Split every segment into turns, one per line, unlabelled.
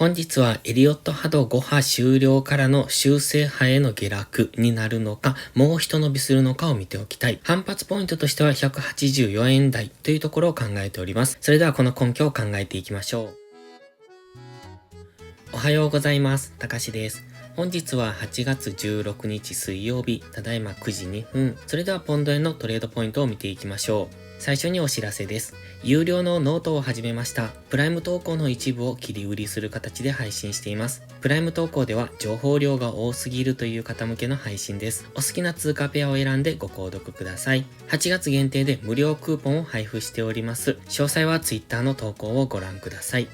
本日はエリオット波動5波終了からの修正波への下落になるのか、もう一伸びするのかを見ておきたい。反発ポイントとしては184円台というところを考えております。それではこの根拠を考えていきましょう。おはようございます。たかしです。本日は8月16日水曜日、ただいま9時2分。それではポンド円のトレードポイントを見ていきましょう。最初にお知らせです。有料のノートを始めました。プライム投稿の一部を切り売りする形で配信しています。プライム投稿では情報量が多すぎるという方向けの配信です。お好きな通貨ペアを選んでご購読ください。8月限定で無料クーポンを配布しております。詳細は Twitter の投稿をご覧ください。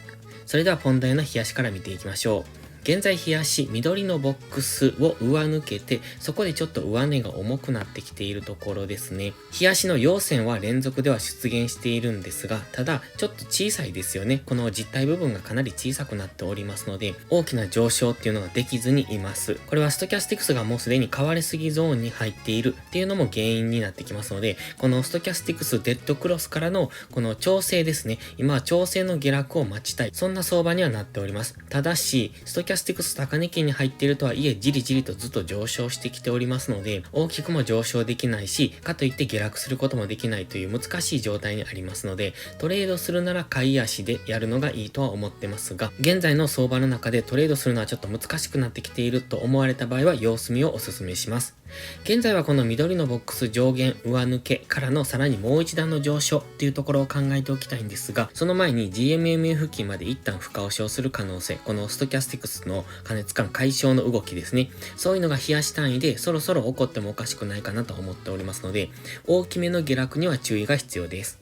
それではポンド円の冷やしから見ていきましょう。現在冷やし、緑のボックスを上抜けて、そこでちょっと上値が重くなってきているところですね。冷やしの陽線は連続では出現しているんですが、ただ、ちょっと小さいですよね。この実体部分がかなり小さくなっておりますので、大きな上昇っていうのができずにいます。これはストキャスティクスがもうすでに買われすぎゾーンに入っているっていうのも原因になってきますので、このストキャスティクスデッドクロスからのこの調整ですね。今は調整の下落を待ちたい。そんな相場にはなっております。ただし、ストキャスティクス高値圏に入っているとはいえ、じりじりとずっと上昇してきておりますので、大きくも上昇できないし、かといって下落することもできないという難しい状態にありますので、トレードするなら買い足でやるのがいいとは思ってますが、現在の相場の中でトレードするのはちょっと難しくなってきていると思われた場合は様子見をお勧めします。現在はこの緑のボックス上限上抜けからのさらにもう一段の上昇っていうところを考えておきたいんですが、その前に GMMA 付近まで一旦深押しをする可能性、このストキャスティクスの過熱感解消の動きですね。そういうのが冷やし単位でそろそろ起こってもおかしくないかなと思っておりますので、大きめの下落には注意が必要です。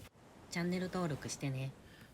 チャンネル登録してね。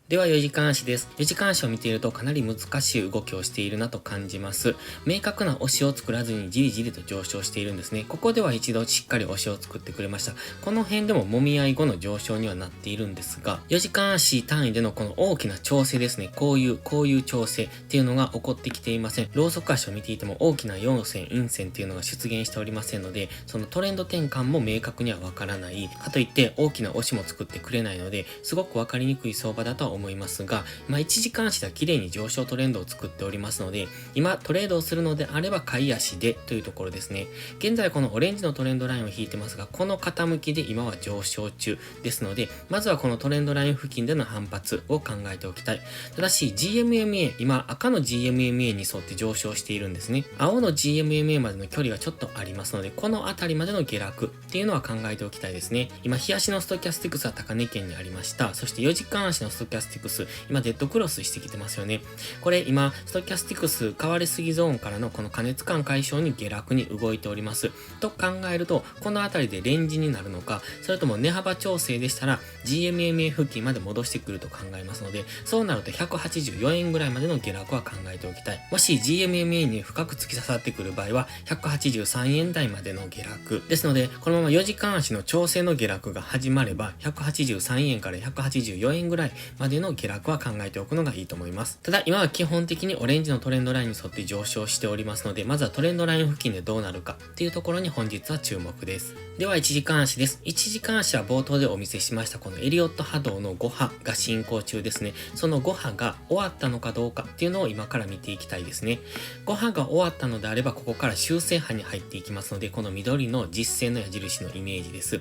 では4時間足です。4時間足を見ているとかなり難しい動きをしているなと感じます。明確な押しを作らずにじりじりと上昇しているんですね。ここでは一度しっかり押しを作ってくれました。この辺でも揉み合い後の上昇にはなっているんですが、4時間足単位でのこの大きな調整ですね。こういう調整っていうのが起こってきていません。ローソク足を見ていても大きな陽線、陰線っていうのが出現しておりませんので、そのトレンド転換も明確にはわからない。かといって大きな押しも作ってくれないので、すごくわかりにくい相場だとは思いますが、1時間足では綺麗に上昇トレンドを作っておりますので、今トレードをするのであれば買い足でというところですね。現在このオレンジのトレンドラインを引いてますが、この傾きで今は上昇中ですので、まずはこのトレンドライン付近での反発を考えておきたい。ただし GMMA、今赤の GMMA に沿って上昇しているんですね。青の GMMA までの距離がちょっとありますので、この辺りまでの下落っていうのは考えておきたいですね。今、日足のストキャスティクスは高値圏にありました。そして4時間足のストキャスティクス、今デッドクロスしてきてますよね。これ今、ストキャスティクス買われすぎゾーンからのこの過熱感解消に下落に動いております。と考えると、この辺りでレンジになるのか、それとも値幅調整でしたら GMMA 付近まで戻してくると考えますので、そうなると184円ぐらいまでの下落は考えておきたい。もし GMMA に深く突き刺さってくる場合は、183円台までの下落。ですので、このまま4時間足の調整の下落が始まれば、183円から184円ぐらいまでの下落は考えておくのがいいと思います。ただ今は基本的にオレンジのトレンドラインに沿って上昇しておりますので、まずはトレンドライン付近でどうなるかっていうところに本日は注目です。では1時間足です。1時間足は冒頭でお見せしましたこのエリオット波動の5波が進行中ですね。その5波が終わったのかどうかっていうのを今から見ていきたいですね。5波が終わったのであればここから修正波に入っていきますので、この緑の実線の矢印のイメージです。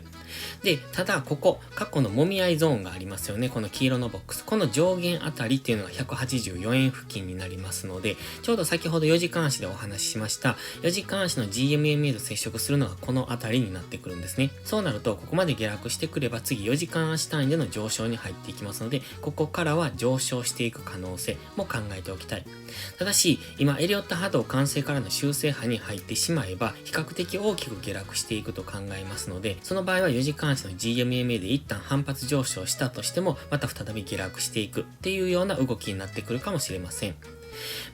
で、ただここ過去の揉み合いゾーンがありますよね。この黄色のボックス。この上限あたりっていうのが184円付近になりますので、ちょうど先ほど4時間足でお話ししました4時間足の GMMA と接触するのがこのあたりになってくるんですね。そうなるとここまで下落してくれば次4時間足単位での上昇に入っていきますので、ここからは上昇していく可能性も考えておきたい。ただし今エリオット波動完成からの修正波に入ってしまえば比較的大きく下落していくと考えますので、その場合は4時間足の GMMA で一旦反発上昇したとしてもまた再び下落していくっていうような動きになってくるかもしれません。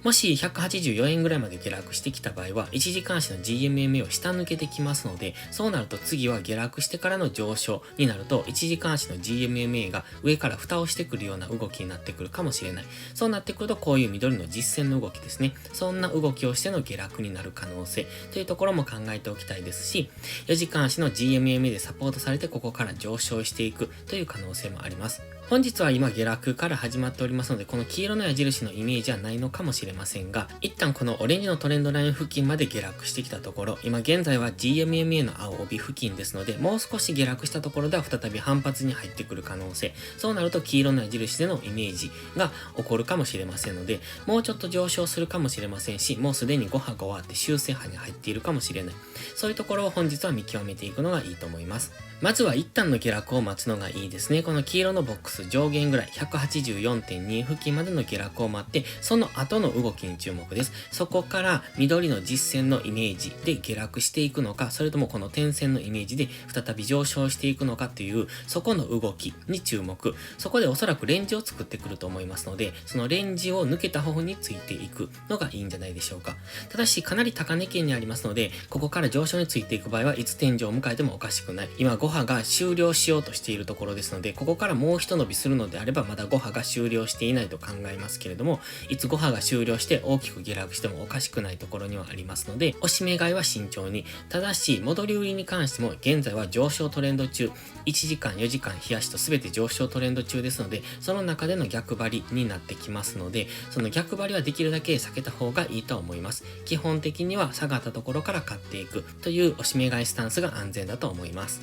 もし184円ぐらいまで下落してきた場合は、1時間足の GMMA を下抜けてきますので、そうなると次は下落してからの上昇になると、1時間足の GMMA が上から蓋をしてくるような動きになってくるかもしれない。そうなってくると、こういう緑の実線の動きですね。そんな動きをしての下落になる可能性というところも考えておきたいですし、4時間足の GMMA でサポートされてここから上昇していくという可能性もあります。本日は今下落から始まっておりますので、この黄色の矢印のイメージはないのかもしれませんが、一旦このオレンジのトレンドライン付近まで下落してきたところ、今現在は GMMA の青帯付近ですので、もう少し下落したところでは再び反発に入ってくる可能性、そうなると黄色の矢印でのイメージが起こるかもしれませんので、もうちょっと上昇するかもしれませんし、もうすでに5波が終わって修正波に入っているかもしれない。そういうところを本日は見極めていくのがいいと思います。まずは一旦の下落を待つのがいいですね。この黄色のボックス上限ぐらい 184.2 付近までの下落を待って、その後の動きに注目です。そこから緑の実線のイメージで下落していくのか、それともこの点線のイメージで再び上昇していくのかっていう、そこの動きに注目。そこでおそらくレンジを作ってくると思いますので、そのレンジを抜けた方についていくのがいいんじゃないでしょうか。ただしかなり高値圏にありますので、ここから上昇についていく場合はいつ天井を迎えてもおかしくない。今5波が終了しようとしているところですので、ここからもう一伸びするのであればまだ5波が終了していないと考えますけれども、いつ5波が終了して大きく下落してもおかしくないところにはありますので、おしめ買いは慎重に。ただし戻り売りに関しても現在は上昇トレンド中、1時間4時間冷やしと全て上昇トレンド中ですので、その中での逆張りになってきますので、その逆張りはできるだけ避けた方がいいと思います。基本的には下がったところから買っていくというおしめ買いスタンスが安全だと思います。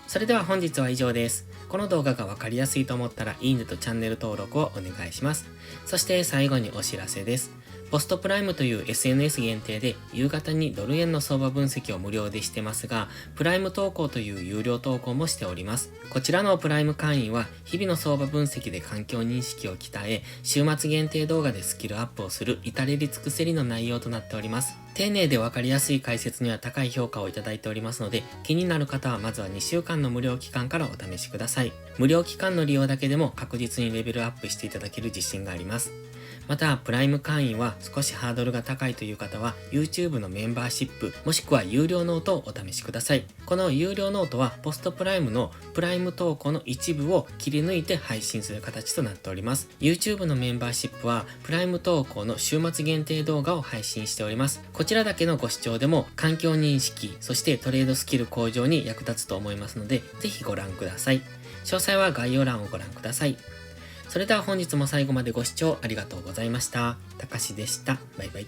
それでは本日は以上です。この動画がわかりやすいと思ったらいいねとチャンネル登録をお願いします。そして最後にお知らせです。ポストプライムという SNS 限定で夕方にドル円の相場分析を無料でしてますが、プライム投稿という有料投稿もしております。こちらのプライム会員は日々の相場分析で環境認識を鍛え、週末限定動画でスキルアップをする至れり尽くせりの内容となっております。丁寧でわかりやすい解説には高い評価をいただいておりますので、気になる方はまずは2週間の無料期間からお試しください。無料期間の利用だけでも確実にレベルアップしていただける自信があります。また、プライム会員は少しハードルが高いという方は、YouTube のメンバーシップ、もしくは有料ノートをお試しください。この有料ノートは、ポストプライムのプライム投稿の一部を切り抜いて配信する形となっております。YouTube のメンバーシップは、プライム投稿の週末限定動画を配信しております。こちらだけのご視聴でも、環境認識、そしてトレードスキル向上に役立つと思いますので、ぜひご覧ください。詳細は概要欄をご覧ください。それでは本日も最後までご視聴ありがとうございました。たかしでした。バイバイ。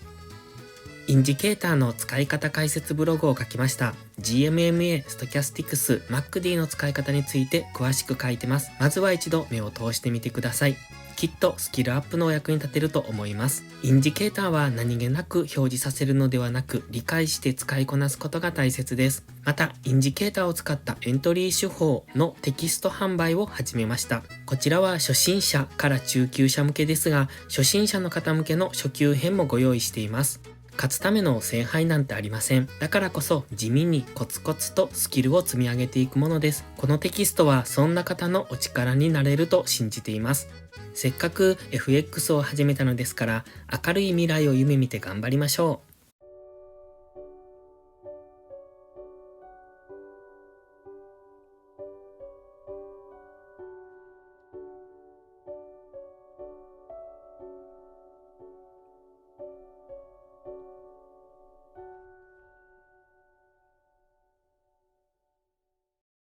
インジケーターの使い方解説ブログを書きました。GMMA、ストキャスティクス、MACD の使い方について詳しく書いてます。まずは一度目を通してみてください。きっとスキルアップのお役に立てると思います。インジケーターは何気なく表示させるのではなく、理解して使いこなすことが大切です。また、インジケーターを使ったエントリー手法のテキスト販売を始めました。こちらは初心者から中級者向けですが、初心者の方向けの初級編もご用意しています。勝つための聖杯なんてありません。だからこそ地味にコツコツとスキルを積み上げていくものです。このテキストはそんな方のお力になれると信じています。せっかく FX を始めたのですから、明るい未来を夢見て頑張りましょう。